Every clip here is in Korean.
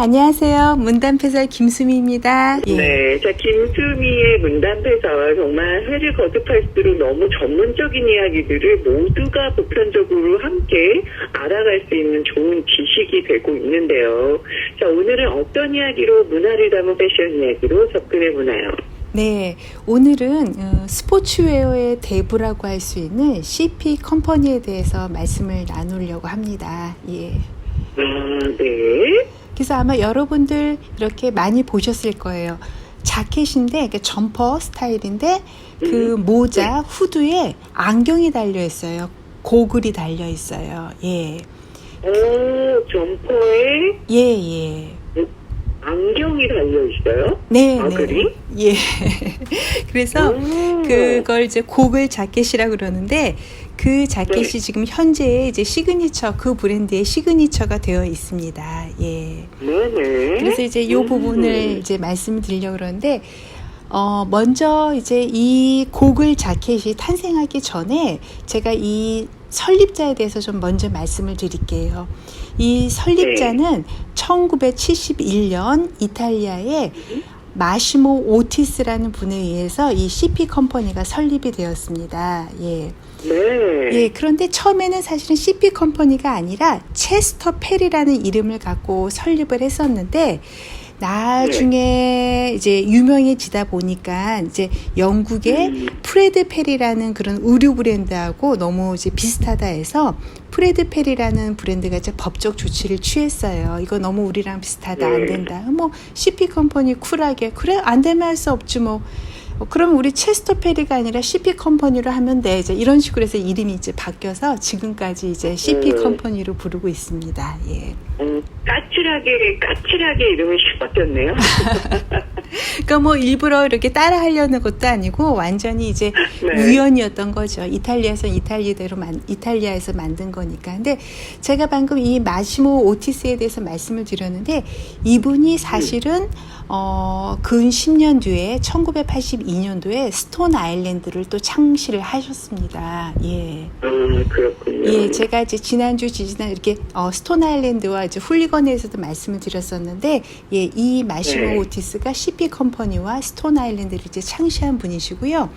안녕하세요. 문단패설 김수미입니다. 예. 네, 자, 김수미의 문단패설 정말 회를 거듭할수록 너무 전문적인 이야기들을 모두가 보편적으로 함께 알아갈 수 있는 좋은 지식이 되고 있는데요. 자, 오늘은 어떤 이야기로 문화를 담은 패션 이야기로 접근해보나요? 네, 오늘은 스포츠웨어의 대부라고 할 수 있는 CP 컴퍼니에 대해서 말씀을 나누려고 합니다. 예. 네. 그래서 아마 여러분들 이렇게 많이 보셨을 거예요. 자켓인데, 점퍼 스타일인데, 그 모자, 후드에 안경이 달려있어요. 고글이 달려있어요. 예. 점퍼에? 예. 안경이 달려있어요? 네. 그림? 예. 그래서 그걸 이제 고글 자켓이라고 그러는데, 그 자켓이 네. 지금 현재 이제 시그니처, 그 브랜드의 시그니처가 되어 있습니다. 예. 네네. 그래서 이제 이 부분을 이제 말씀드리려고 그러는데, 먼저 이제 이 고글 자켓이 탄생하기 전에 제가 이 설립자에 대해서 좀 먼저 말씀을 드릴게요. 이 설립자는 1971년 이탈리아의 마시모 오티스라는 분에 의해서 이 CP 컴퍼니가 설립이 되었습니다. 예. 네. 예, 그런데 처음에는 사실은 CP 컴퍼니가 아니라 체스터 페리라는 이름을 갖고 설립을 했었는데, 나중에 이제 유명해지다 보니까 이제 영국의 프레드 페리라는 그런 의류 브랜드하고 너무 이제 비슷하다 해서 프레드 페리라는 브랜드가 이제 법적 조치를 취했어요. 이거 너무 우리랑 비슷하다, 안 된다. 뭐 CP 컴퍼니 쿨하게 그래 안 되면 할 수 없지 뭐. 그럼 우리 체스터 페리가 아니라 CP 컴퍼니로 하면 돼. 이제 이런 식으로 해서 이름이 이제 바뀌어서 지금까지 이제 CP 컴퍼니로 부르고 있습니다. 예. 까칠하게 이름이 슉 바뀌었네요. 그러니까 뭐 일부러 이렇게 따라 하려는 것도 아니고 완전히 이제 네. 우연이었던 거죠. 이탈리아에서 만든 거니까. 근데 제가 방금 이 마시모 오티스에 대해서 말씀을 드렸는데, 이분이 사실은 근 10년 뒤에 1982년도에 스톤 아일랜드를 또 창시를 하셨습니다. 예. 그렇군요. 예, 제가 이제 지난주 이렇게 스톤 아일랜드와 이제 훌리건에서도 말씀을 드렸었는데, 예, 이 마시모 오티스가 CP 컴퍼니와 스톤 아일랜드를 이제 창시한 분이시고요.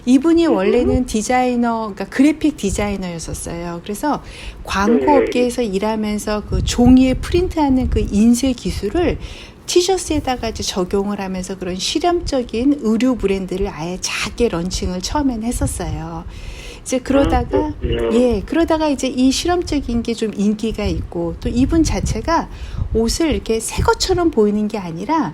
이분이 원래는 그러니까 그래픽 디자이너였었어요. 그래서 광고 업계에서 일하면서 그 종이에 프린트하는 그 인쇄 기술을 티셔츠에다가 이제 적용을 하면서 그런 실험적인 의류 브랜드를 아예 작게 런칭을 처음엔 했었어요. 이제 그러다가 이제 이 실험적인 게 좀 인기가 있고, 또 이분 자체가 옷을 이렇게 새 것처럼 보이는 게 아니라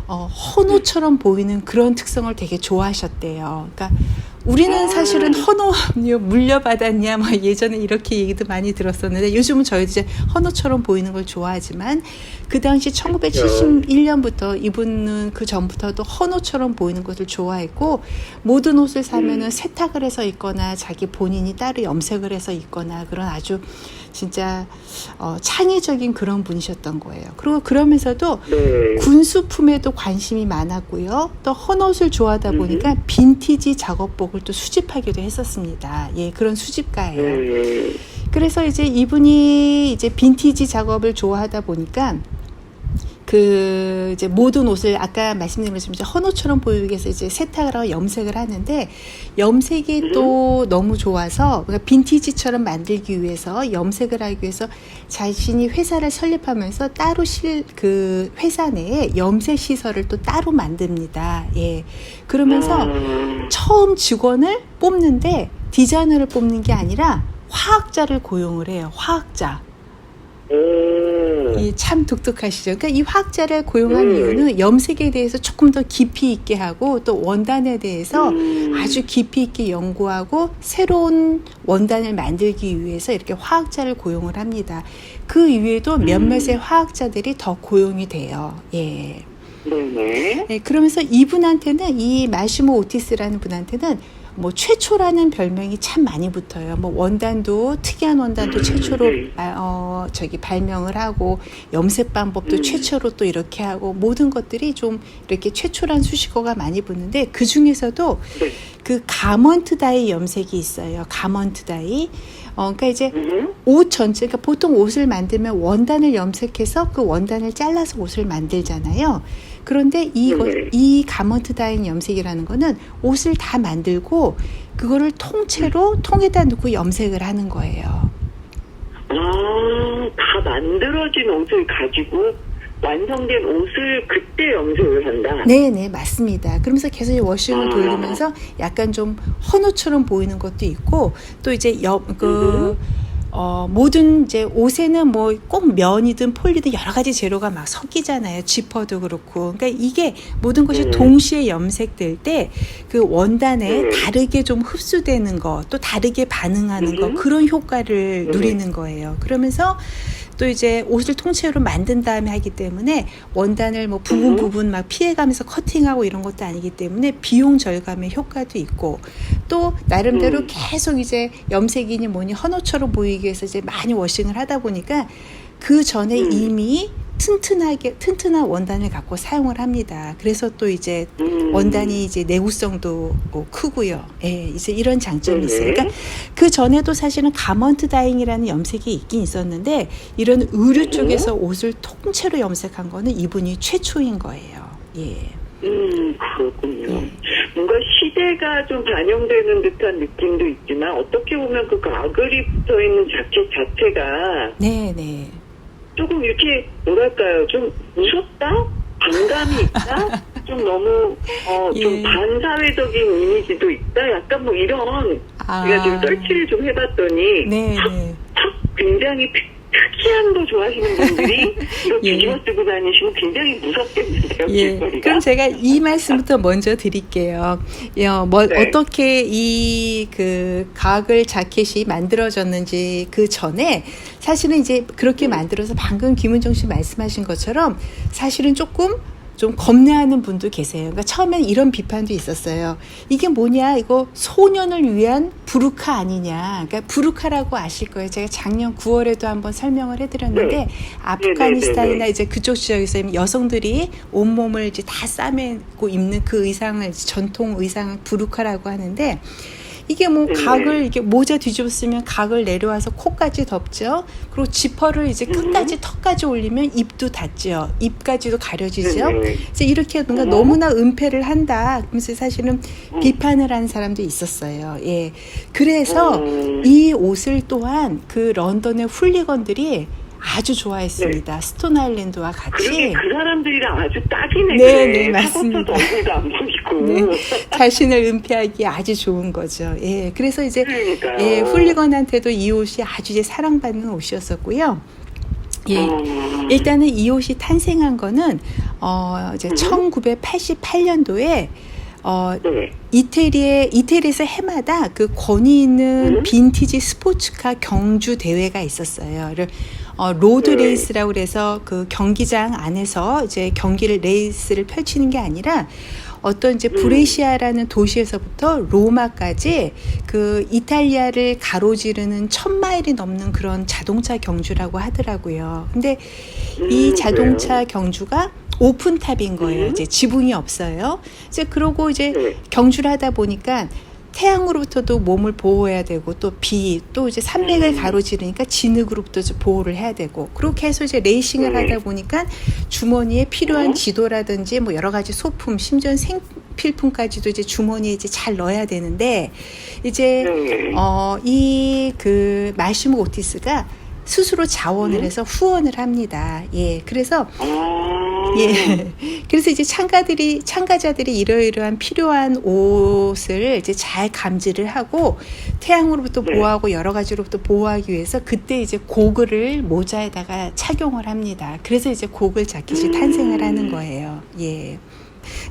헌옷처럼 보이는 그런 특성을 되게 좋아하셨대요. 그러니까 우리는 사실은 헌옷 물려받았냐, 뭐 예전에 이렇게 얘기도 많이 들었었는데, 요즘은 저희도 이제 헌옷처럼 보이는 걸 좋아하지만, 그 당시 1971년부터 이분은 그 전부터도 헌옷처럼 보이는 것을 좋아했고, 모든 옷을 사면은 세탁을 해서 입거나 자기 본인이 따로 염색을 해서 입거나 그런 아주 진짜 창의적인 그런 분이셨던 거예요. 그리고 그러면서도 군수품에도 관심이 많았고요. 또 헌옷을 좋아하다 보니까 빈티지 작업복을 또 수집하기도 했었습니다. 예, 그런 수집가예요. 그래서 이제 이분이 이제 빈티지 작업을 좋아하다 보니까 이제 모든 옷을 아까 말씀드린 것처럼 이제 헌옷처럼 보이기 위해서 이제 세탁을 하고 염색을 하는데, 염색이 또 너무 좋아서, 그러니까 빈티지처럼 만들기 위해서 염색을 하기 위해서 자신이 회사를 설립하면서 따로 그 회사 내에 염색 시설을 또 따로 만듭니다. 예. 그러면서 처음 직원을 뽑는데 디자이너를 뽑는 게 아니라 화학자를 고용을 해요. 화학자. 참 독특하시죠. 그러니까 이 화학자를 고용한 이유는 염색에 대해서 조금 더 깊이 있게 하고, 또 원단에 대해서 아주 깊이 있게 연구하고 새로운 원단을 만들기 위해서 이렇게 화학자를 고용을 합니다. 그 이외에도 몇몇의 화학자들이 더 고용이 돼요. 예. 네, 그러면서 이분한테는, 이 마시모 오티스라는 분한테는 뭐 최초라는 별명이 참 많이 붙어요. 뭐 원단도 특이한 원단도 최초로 발명을 하고 염색 방법도 최초로 또 이렇게 하고 모든 것들이 좀 이렇게 최초란 수식어가 많이 붙는데 그 중에서도 그 가먼트 다이 염색이 있어요. 가먼트 다이. 그러니까 이제 옷 전체, 그러니까 보통 옷을 만들면 원단을 염색해서 그 원단을 잘라서 옷을 만들잖아요. 그런데 이 가먼트 다이 염색이라는 거는 옷을 다 만들고 그거를 통째로 통에다 넣고 염색을 하는 거예요. 다 만들어진 옷을 가지고 완성된 옷을 그때 염색을 한다. 네, 맞습니다. 그러면서 계속 워싱을 돌리면서 약간 좀 헌옷처럼 보이는 것도 있고, 또 이제 모든 이제 옷에는 뭐 꼭 면이든 폴리든 여러 가지 재료가 막 섞이잖아요. 지퍼도 그렇고. 그러니까 이게 모든 것이 동시에 염색될 때 그 원단에 다르게 좀 흡수되는 거, 또 다르게 반응하는 거, 그런 효과를 누리는 거예요. 그러면서 또 이제 옷을 통째로 만든 다음에 하기 때문에 원단을 뭐 부분 막 피해가면서 커팅하고 이런 것도 아니기 때문에 비용 절감의 효과도 있고, 또 나름대로 계속 이제 염색이니 뭐니 헌옷처럼 보이기 위해서 이제 많이 워싱을 하다 보니까 그 전에 이미 튼튼한 원단을 갖고 사용을 합니다. 그래서 또 이제 원단이 이제 내구성도 크고요. 예, 이제 이런 장점이 있어요. 그러니까 그 전에도 사실은 가먼트 다잉이라는 염색이 있긴 있었는데 이런 의류 쪽에서 옷을 통째로 염색한 거는 이분이 최초인 거예요. 예. 그렇군요. 뭔가 시대가 좀 반영되는 듯한 느낌도 있지만 어떻게 보면 그 가글이 붙어 있는 자켓 자체가 네. 조금 이렇게 뭐랄까요, 좀 무섭다, 반감이 있다, 좀 너무 좀 반사회적인 이미지도 있다, 약간 뭐 이런 제가 지금 설치를 좀 해봤더니 확 굉장히 특이한 거 좋아하시는 분들이 이거 뒤집어 쓰고 다니시면 굉장히 무섭겠는데요. 길거리가. 그럼 제가 이 말씀부터 먼저 드릴게요. 어떻게 이 그 가글 자켓이 만들어졌는지 그 전에 사실은 이제 그렇게 만들어서 방금 김은정 씨 말씀하신 것처럼 사실은 조금 좀 겁내하는 분도 계세요. 그러니까 처음엔 이런 비판도 있었어요. 이게 뭐냐, 이거 소년을 위한 부르카 아니냐. 그러니까 부르카라고 아실 거예요. 제가 작년 9월에도 한번 설명을 해드렸는데 아프가니스탄이나 이제 그쪽 지역에서 여성들이 온몸을 이제 다 싸매고 입는 그 의상을 전통 의상을 부르카라고 하는데. 이게 뭐 각을 이렇게 모자 뒤집었으면 각을 내려와서 코까지 덮죠. 그리고 지퍼를 이제 끝까지 턱까지 올리면 입도 닫죠. 입까지도 가려지죠. 이제 이렇게 뭔가 너무나 은폐를 한다. 그러면서 사실은 비판을 하는 사람도 있었어요. 예. 그래서 이 옷을 또한 그 런던의 훌리건들이 아주 좋아했습니다. 스톤 아일랜드와 같이. 그 사람들이랑 아주 딱이네. 네, 맞습니다. 얼굴도 안 보이고. 자신을 은폐하기 아주 좋은 거죠. 예, 그래서 이제 훌리건한테도 이 옷이 아주 이제 사랑받는 옷이었었고요. 예, 일단은 이 옷이 탄생한 거는 이제 1988년도에 이태리에서 해마다 그 권위 있는 빈티지 스포츠카 경주 대회가 있었어요. 로드 레이스라고 그래서 그 경기장 안에서 이제 레이스를 펼치는 게 아니라 어떤 이제 브레시아라는 도시에서부터 로마까지 그 이탈리아를 가로지르는 1000마일이 넘는 그런 자동차 경주라고 하더라고요. 근데 이 자동차 경주가 오픈탑인 거예요. 이제 지붕이 없어요. 이제 그러고 이제 경주를 하다 보니까 태양으로부터도 몸을 보호해야 되고 또 또 이제 산맥을 가로지르니까 진흙으로부터 보호를 해야 되고 그렇게 해서 이제 레이싱을 하다 보니까 주머니에 필요한 지도라든지 뭐 여러 가지 소품, 심지어 생필품까지도 이제 주머니에 이제 잘 넣어야 되는데 이제 이 그 마시모 오티스가 스스로 자원을 해서 후원을 합니다. 예, 그래서 그래서 이제 참가자들이 이러이러한 필요한 옷을 이제 잘 감지를 하고 태양으로부터 보호하고 여러 가지로부터 보호하기 위해서 그때 이제 고글을 모자에다가 착용을 합니다. 그래서 이제 고글 자켓이 탄생을 하는 거예요. 예.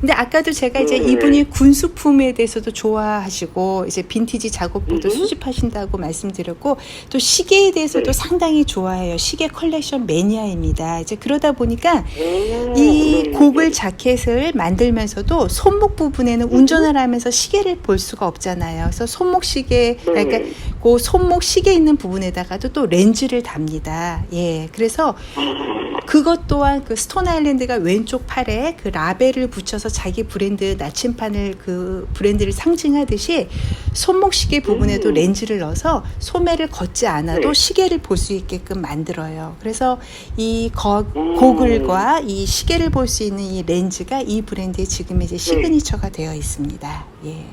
근데 아까도 제가 이제 이분이 군수품에 대해서도 좋아하시고 이제 빈티지 작업복도 수집하신다고 말씀드렸고 또 시계에 대해서도 상당히 좋아해요. 시계 컬렉션 매니아입니다. 이제 그러다 보니까 이 고글 자켓을 만들면서도 손목 부분에는 운전을 하면서 시계를 볼 수가 없잖아요. 그래서 손목 시계, 그러니까 그 손목 시계 있는 부분에다가도 또 렌즈를 답니다. 예, 그래서 그것 또한 그 스톤 아일랜드가 왼쪽 팔에 그 라벨을 붙여서 자기 브랜드 나침판을 그 브랜드를 상징하듯이 손목 시계 부분에도 렌즈를 넣어서 소매를 걷지 않아도 시계를 볼 수 있게끔 만들어요. 그래서 이 고글과 이 시계를 볼 수 있는 이 렌즈가 이 브랜드의 지금 이제 시그니처가 되어 있습니다. 예.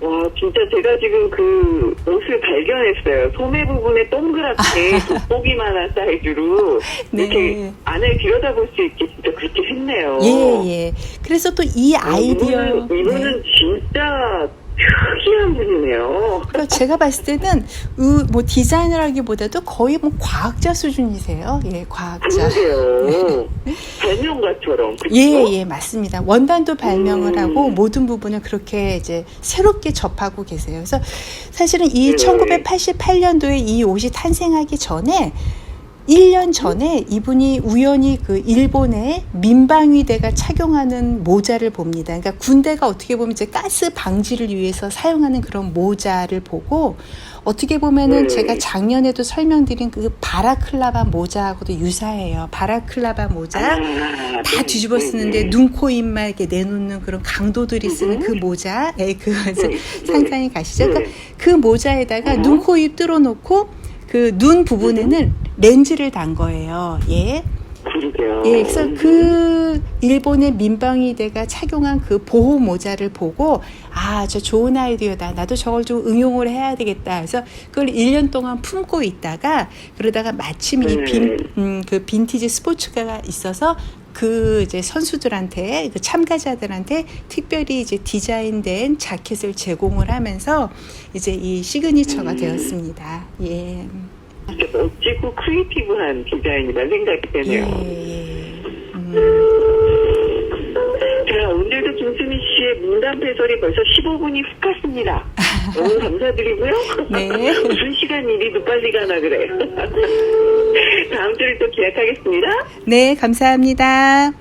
와, 진짜 제가 지금 그 옷을 발견했어요. 소매 부분에 동그랗게 돋보기만한 사이즈로 이렇게 안을 들여다볼 수 있게 진짜 그렇게 했네요. 예, 예. 그래서 또 이 아이디어. 이분은 진짜 특이한 분이네요. 그러니까 제가 봤을 때는 뭐 디자이너라기보다도 거의 뭐 과학자 수준이세요. 예, 과학자. 그러게요. 발명가처럼. 그쵸? 예, 예, 맞습니다. 원단도 발명을 하고 모든 부분을 그렇게 이제 새롭게 접하고 계세요. 그래서 사실은 이 1988년도에 이 옷이 탄생하기 전에 1년 전에 이분이 우연히 그 일본의 민방위대가 착용하는 모자를 봅니다. 그러니까 군대가 어떻게 보면 이제 가스 방지를 위해서 사용하는 그런 모자를 보고 어떻게 보면은 제가 작년에도 설명드린 그 바라클라바 모자하고도 유사해요. 바라클라바 모자 다 뒤집어 쓰는데 눈, 코, 입만 이렇게 내놓는 그런 강도들이 쓰는 그 모자, 예, 그것을 상상이 가시죠? 그러니까 그 모자에다가 눈, 코, 입 뚫어놓고 그 눈 부분에는 렌즈를 단 거예요. 예. 그러게요. 예, 그래서 그 일본의 민방위대가 착용한 그 보호 모자를 보고 저 좋은 아이디어다. 나도 저걸 좀 응용을 해야 되겠다. 그래서 그걸 1년 동안 품고 있다가 그러다가 마침 그 빈티지 스포츠카가 있어서 그 이제 선수들한테 그 참가자들한테 특별히 이제 디자인된 자켓을 제공을 하면서 이제 이 시그니처가 되었습니다. 예. 진짜 멋지고 크리에이티브한 디자인이라는 생각이 되네요. 자, 오늘도 김수미 씨의 문단 배설이 벌써 15분이 훅 갔습니다. 너무 감사드리고요. 네. 무슨 시간 일이 빨리 가나 그래. 다음 주를 또 기약하겠습니다. 네, 감사합니다.